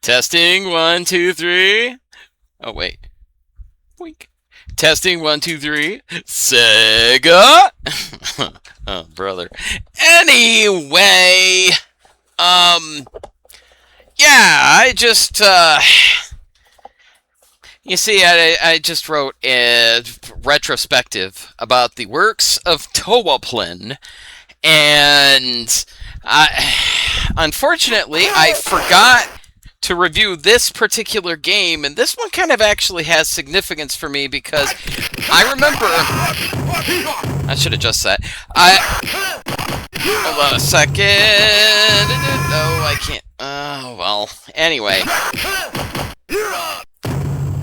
Testing, 1, 2, 3. Oh, wait. Boink. Testing, 1, 2, 3. Sega! Oh, brother. Anyway, yeah, I just, you see, I just wrote a retrospective about the works of Toaplan, and unfortunately, I forgot to review this particular game, and this one kind of actually has significance for me because I remember... I should adjust that. Hold on a second. Oh, I can't... Oh, well. Anyway.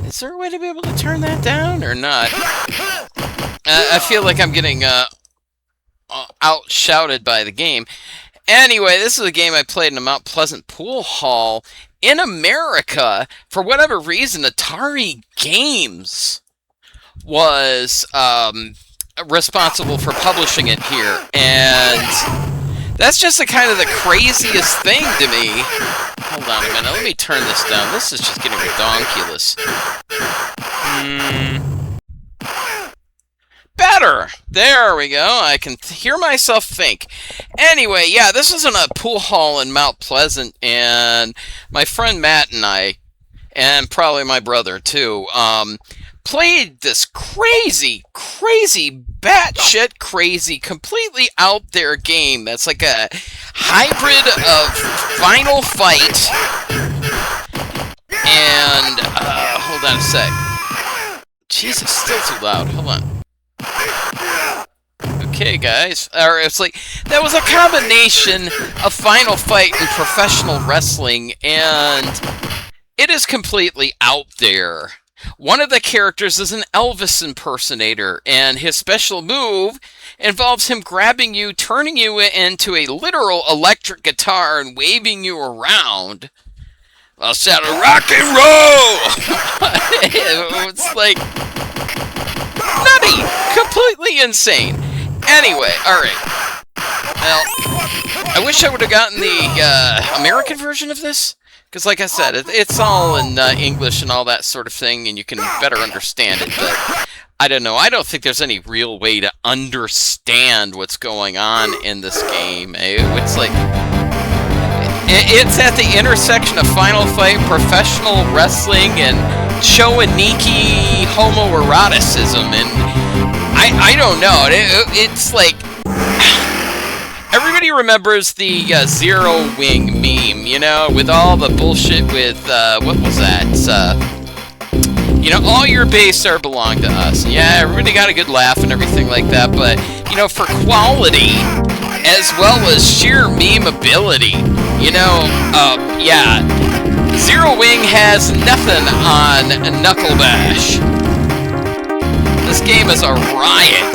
Is there a way to be able to turn that down or not? I feel like I'm getting out-shouted by the game. Anyway, this is a game I played in a Mount Pleasant pool hall in America. For whatever reason, Atari Games was responsible for publishing it here, and that's just the kind of the craziest thing to me. Hold on a minute, let me turn this down. This is just getting redonkulous. Better! There we go. I can hear myself think. Anyway, yeah, this is in a pool hall in Mount Pleasant, and my friend Matt and I, and probably my brother too, played this crazy, batshit crazy, completely out there game that's like a hybrid of Final Fight and, hold on a sec. Jesus, still too loud. Hold on. Okay, guys. Or it's like that was a combination of Final Fight and professional wrestling, and it is completely out there. One of the characters is an Elvis impersonator, and his special move involves him grabbing you, turning you into a literal electric guitar, and waving you around. I'll shout rock and roll! It's like nutty! Completely insane. Anyway, alright. Well, I wish I would have gotten the American version of this. Because like I said, it's all in English and all that sort of thing, and you can better understand it, but I don't know. I don't think there's any real way to understand what's going on in this game. It's like... It's at the intersection of Final Fight, professional wrestling, and Chowaniki homoeroticism, and I don't know. It's like... Everybody remembers the Zero Wing meme, you know, with all the bullshit with, what was that? You know, all your base are belong to us. Yeah, everybody got a good laugh and everything like that, but, you know, for quality, as well as sheer memeability, you know, yeah, Zero Wing has nothing on Knuckle Bash. This game is a riot.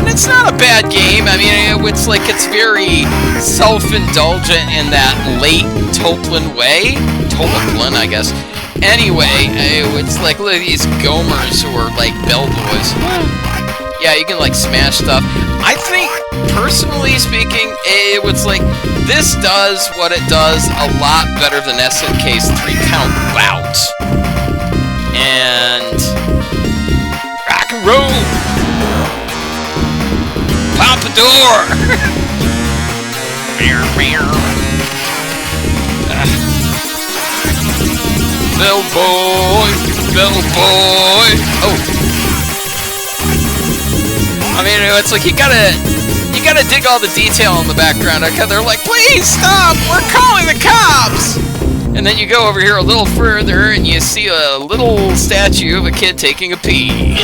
And it's not a bad game. I mean, it's like it's very self-indulgent in that late Toaplan way. Toaplan, I guess. Anyway, it's like, look at these Gomers who are like bellboys. Yeah, you can like smash stuff. I think, personally speaking, it's like, this does what it does a lot better than SNK's 3-count bout. And... rock and roll! Pompadour! Bellboy! Bellboy! Oh! I mean, it's like you gotta dig all the detail in the background. Okay, they're like, please stop! We're calling the cops! And then you go over here a little further and you see a little statue of a kid taking a pee.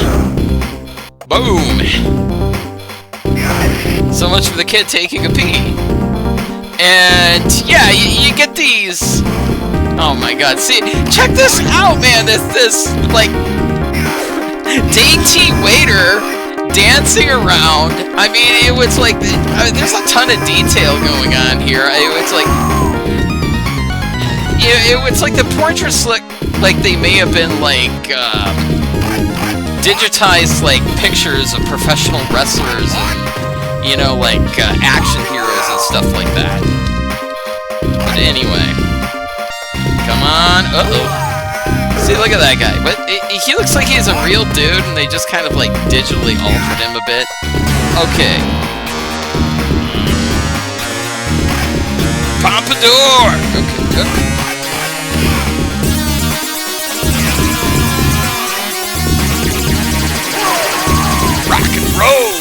Boom! So much for the kid taking a pee. And yeah, you get these. Oh my god! See, check this out, man. This like dainty waiter dancing around. I mean, it was like there's a ton of detail going on here. It's like it's like the portraits look like they may have been like digitized like pictures of professional wrestlers and, you know, like action heroes and stuff like that. But anyway, come Uh-oh. See, look at that guy. But he looks like he's a real dude, and they just kind of, like, digitally altered him a bit. Okay. Pompadour! Okay, okay. Rock and roll!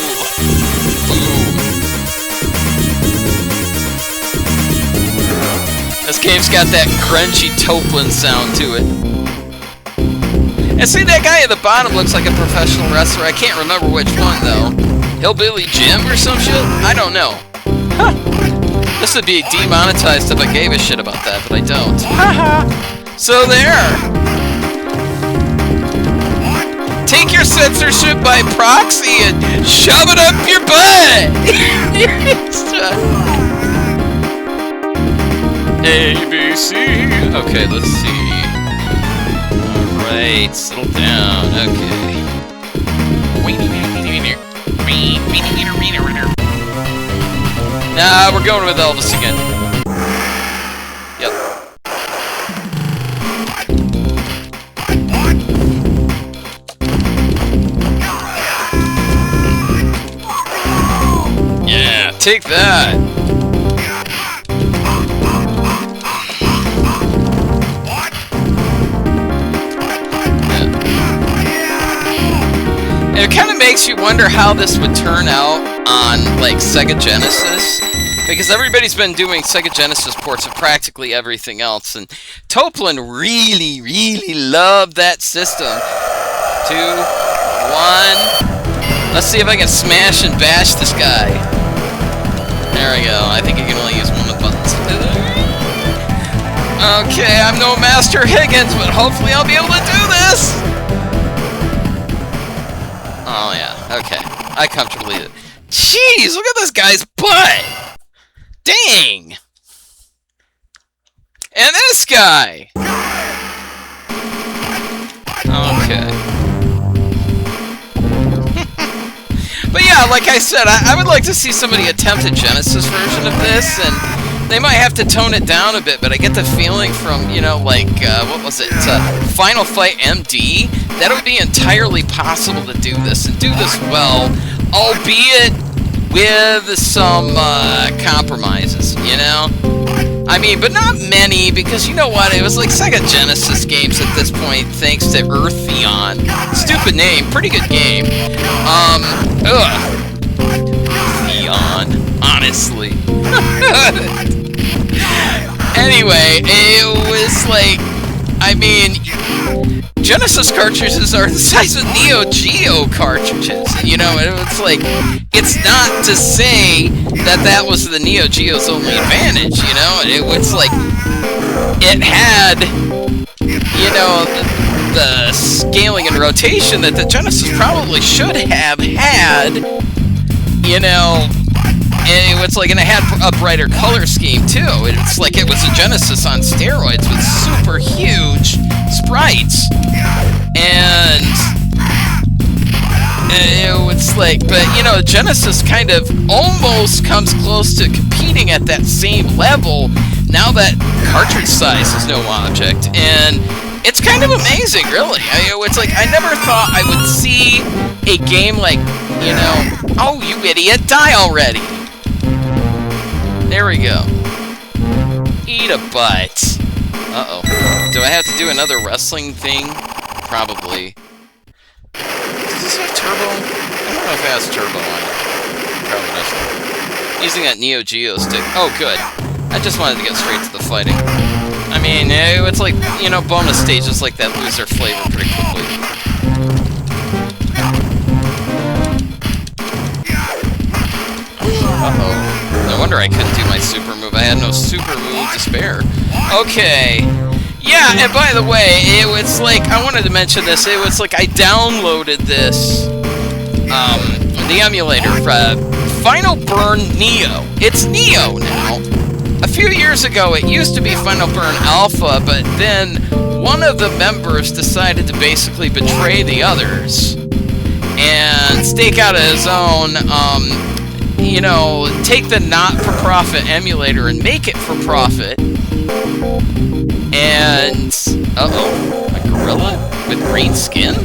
Boom. This game's got that crunchy Toaplan sound to it. And see, that guy at the bottom looks like a professional wrestler. I can't remember which one, though. Hillbilly Jim or some shit? I don't know. Huh. This would be demonetized if I gave a shit about that, but I don't. Haha. So there. Take your censorship by proxy and shove it up your butt! ABC. Okay, let's see. Alright, settle down. Okay. Nah, we're going with Elvis again. Yep. Yeah, take that. It kind of makes you wonder how this would turn out on, like, Sega Genesis, because everybody's been doing Sega Genesis ports of practically everything else, and Toaplan really, really loved that system. 2, 1. Let's see if I can smash and bash this guy. There we go. I think you can only use one of the buttons. Okay, I'm no Master Higgins, but hopefully I'll be able to do this! Oh, yeah. Okay. I comfortably did. Jeez, look at this guy's butt! Dang! And this guy! Okay. But yeah, like I said, I would like to see somebody attempt a Genesis version of this, and they might have to tone it down a bit, but I get the feeling from, you know, like, what was it, Final Fight MD, that it would be entirely possible to do this, and do this well, albeit with some compromises, you know? I mean, but not many, because you know what, it was like Sega Genesis games at this point, thanks to Eartheon. Stupid name, pretty good game. Eartheon, honestly. Anyway, it was like, I mean, Genesis cartridges are the size of Neo Geo cartridges, you know, it's like, it's not to say that that was the Neo Geo's only advantage, you know, it was like, it had, you know, the scaling and rotation that the Genesis probably should have had, you know, and it's like, and it had a brighter color scheme too. It's like it was a Genesis on steroids with super huge sprites, and it was like, but you know, Genesis kind of almost comes close to competing at that same level now that cartridge size is no object, and it's kind of amazing, really. It's like, I never thought I would see a game like, you know, oh, you idiot, die already. There we go. Eat a butt. Uh-oh. Do I have to do another wrestling thing? Probably. Does this have turbo? I don't know if it has turbo on it. Probably doesn't. Using that Neo Geo stick. Oh, good. I just wanted to get straight to the fighting. I mean, it's like, you know, bonus stages like that lose their flavor pretty quickly. Uh-oh. No wonder I couldn't do my super move. I had no super move to spare. Okay. Yeah, and by the way, it was like, I wanted to mention this, it was like I downloaded this, the emulator, Final Burn Neo. It's Neo now. A few years ago, it used to be Final Burn Alpha, but then one of the members decided to basically betray the others and stake out his own, you know, take the not-for-profit emulator and make it for profit. And Uh-oh. A gorilla with green skin?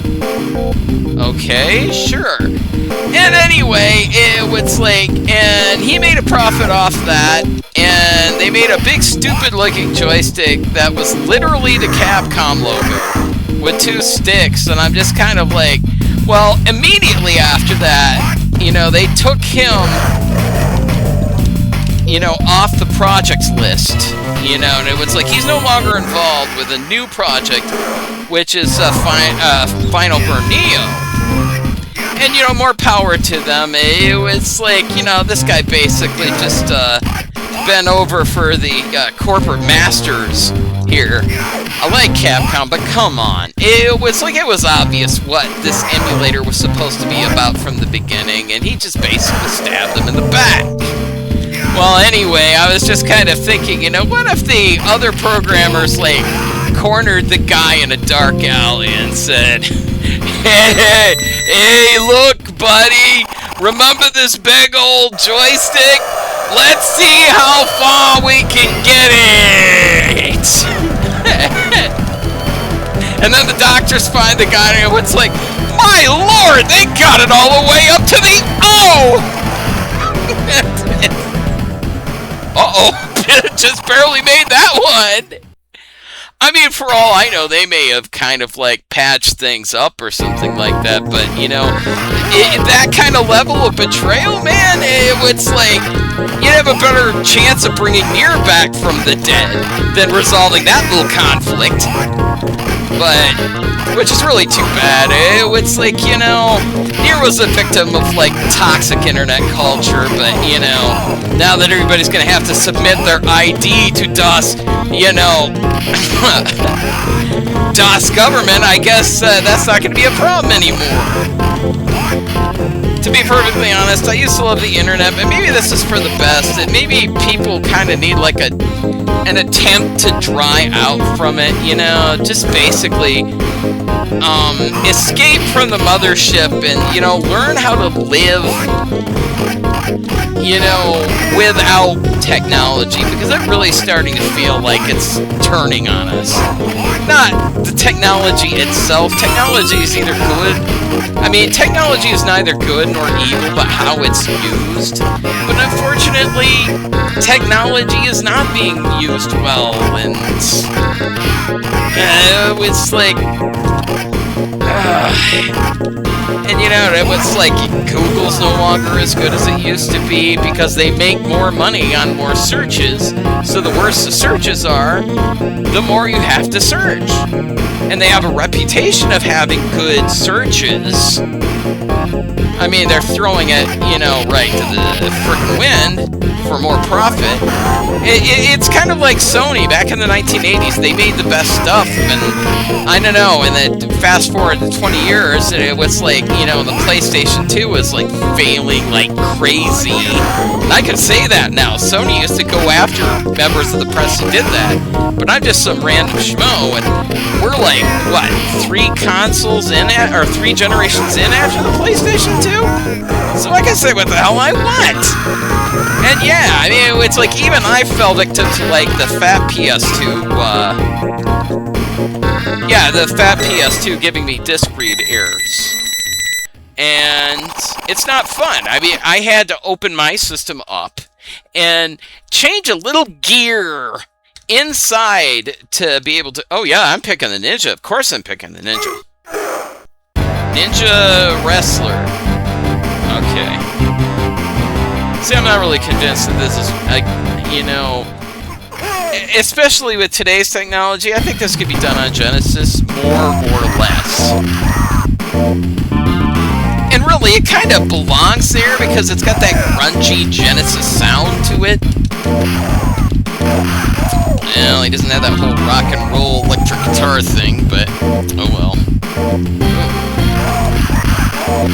Okay, sure. And anyway, it was like, and he made a profit off that, and they made a big stupid-looking joystick that was literally the Capcom logo with 2 sticks, and I'm just kind of like, well, immediately after that, you know, they took him, you know, off the projects list, you know, and it was like he's no longer involved with a new project, which is Final Burneo. And, you know, more power to them. It was like, you know, this guy basically just bent over for the corporate masters here. I like Capcom, but come on. It was like it was obvious what this emulator was supposed to be about from the beginning, and he just basically stabbed them in the back. Well, anyway, I was just kind of thinking, you know, what if the other programmers, like, cornered the guy in a dark alley and said, hey, look, buddy, remember this big old joystick? Let's see how far we can get it! And then the doctors find the guy and it's like, my lord, they got it all the way up to the O! Uh-oh, just barely made that one! I mean, for all I know, they may have kind of, like, patched things up or something like that, but, you know, that kind of level of betrayal, man, it's like, you'd have a better chance of bringing Nier back from the dead than resolving that little conflict. But, which is really too bad. It's like, you know, Nier was a victim of, like, toxic internet culture, but, you know, now that everybody's gonna have to submit their ID to DOS, you know, DOS government, I guess that's not gonna be a problem anymore. To be perfectly honest, I used to love the internet, but maybe this is for the best. And maybe people kind of need like an attempt to dry out from it, you know, just basically escape from the mothership and, you know, learn how to live, you know, without technology, because I'm really starting to feel like it's turning on us. Not the technology itself. Technology is either good, I mean, technology is neither good nor evil, but how it's used. But unfortunately, technology is not being used well, and it's like, and you know, it was like Google's no longer as good as it used to be because they make more money on more searches. So the worse the searches are, the more you have to search. And they have a reputation of having good searches. I mean, they're throwing it, you know, right to the frickin' wind for more profit. It's kind of like Sony. Back in the 1980s, they made the best stuff, and I don't know, and then fast forward to 20 years, and it was like, you know, the PlayStation 2 was like failing like crazy. And I can say that now. Sony used to go after members of the press who did that, but I'm just some random schmo, and we're like, what, 3 consoles in, or 3 generations in after the PlayStation 2? So I can say what the hell I want! And yeah, I mean, it's like, even I fell victim to, like, the fat PS2, yeah, the fat PS2 giving me disc read errors. And it's not fun. I mean, I had to open my system up and change a little gear inside to be able to... Oh yeah, I'm picking the Ninja. Of course I'm picking the Ninja. Ninja Wrestler. Okay. See, I'm not really convinced that this is, you know... Especially with today's technology, I think this could be done on Genesis more or less. And really, it kind of belongs there because it's got that grungy Genesis sound to it. Well, he doesn't have that whole rock and roll electric guitar thing, but oh well.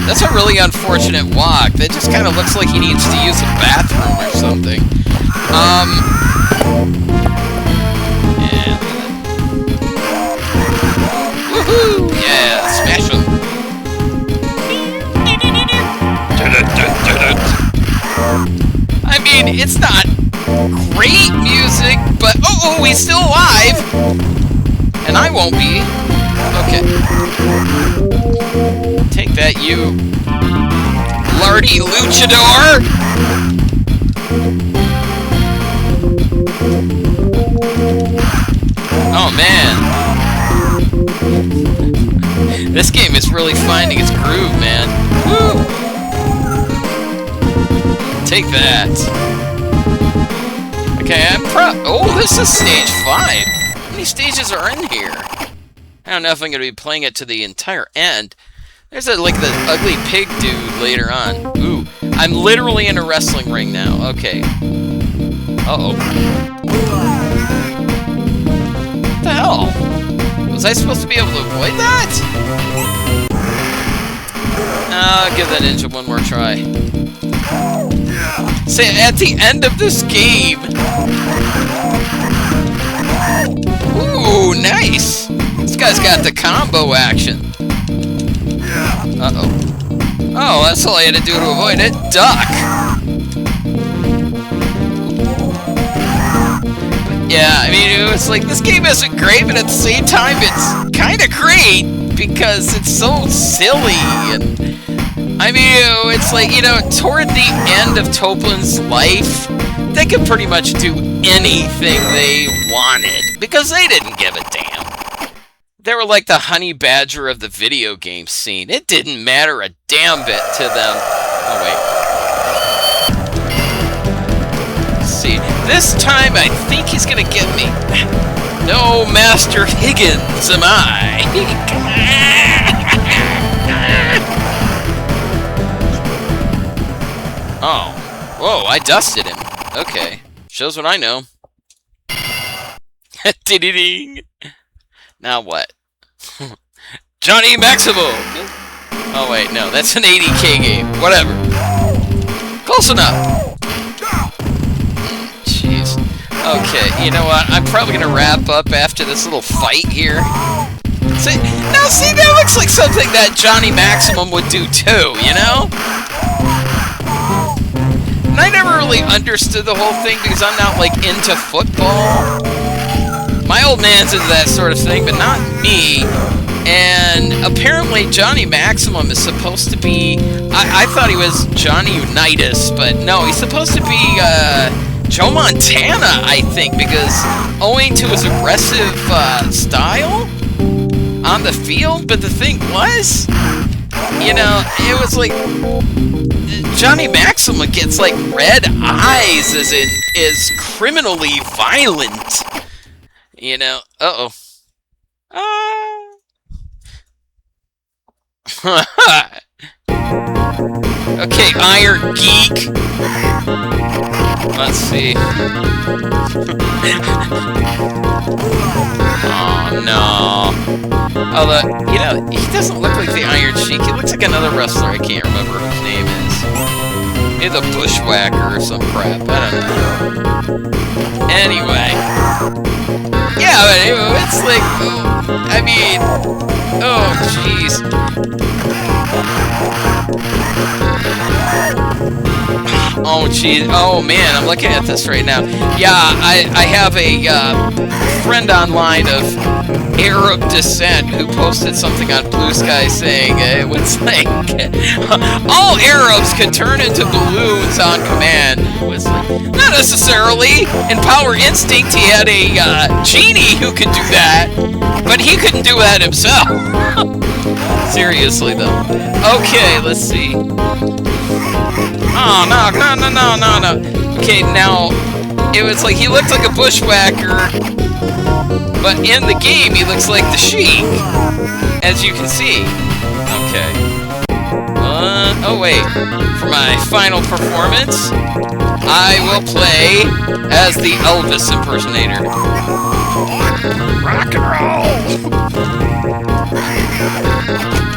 That's a really unfortunate walk. That just kind of looks like he needs to use a bathroom or something. Yeah. Woohoo! Yeah, smash him. I mean, it's not great music, but oh, he's still alive. And I won't be. Okay. Take that, you lardy luchador! Oh, man. This game is really finding its groove, man. Woo! Take that. Okay, oh, this is stage 5. How many stages are in here? I don't know if I'm going to be playing it to the entire end. There's like the ugly pig dude later on. Ooh, I'm literally in a wrestling ring now. Okay. Uh-oh. What the hell? Was I supposed to be able to avoid that? I'll give that ninja one more try. Say, at the end of this game... Ooh, nice! This guy's got the combo action. Uh-oh. Oh, that's all I had to do to avoid it. Duck! Yeah, I mean, it was like, this game isn't great, but at the same time, it's kind of great, because it's so silly, and... I mean, it's like, you know, toward the end of Toaplan's life, they could pretty much do anything they wanted, because they didn't give a damn. They were like the honey badger of the video game scene. It didn't matter a damn bit to them. Oh, wait. Let's see, this time I think he's gonna get me. No Master Higgins am I. Oh. Whoa, I dusted him. Okay. Shows what I know. Ding. Now what? Johnny Maximo! Oh wait, no, that's an 80K game. Whatever. Close enough. Jeez. Okay, you know what? I'm probably gonna wrap up after this little fight here. See, now see, that looks like something that Johnny Maximum would do too, you know? And I never really understood the whole thing because I'm not, like, into football. My old man's into that sort of thing, but not me. And apparently Johnny Maximum is supposed to be... I thought he was Johnny Unitas, but no, he's supposed to be Joe Montana, I think, because owing to his aggressive style on the field, but the thing was, you know, it was like... Johnny Maximum gets, like, red eyes, as in, is criminally violent. You know, uh-oh. Okay, Iron Geek. Let's see. Oh, no. Although, you know, he doesn't look like the Iron Sheik. He looks like another wrestler. I can't remember whose name is. Maybe the Bushwhacker or some crap. I don't know. Anyway. Yeah, but it's like, I mean, oh, jeez. Oh, jeez. Oh, man, I'm looking at this right now. Yeah, I have a friend online of Arab descent who posted something on Blue Sky saying it was like, all Arabs can turn into balloons on command. It was like, not necessarily. In Power Instinct, he had a genie who could do that, but he couldn't do that himself. Seriously, though. Okay, let's see. Oh, no. Okay, now, it was like he looked like a bushwhacker, but in the game, he looks like the Sheik, as you can see. Okay. Oh, wait. For my final performance, I will play as the Elvis impersonator. Rock and roll!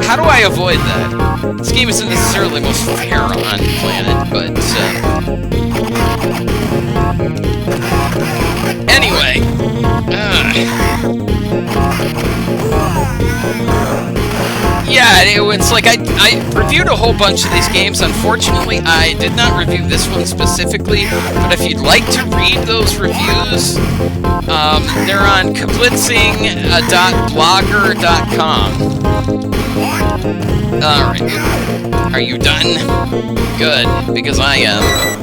How do I avoid that? This game isn't necessarily the most fair on the planet, but... Anyway. Yeah, yeah, it's like I reviewed a whole bunch of these games. Unfortunately, I did not review this one specifically, but if you'd like to read those reviews, they're on kablitzing.blogger.com. Alright, are you done? Good, because I am.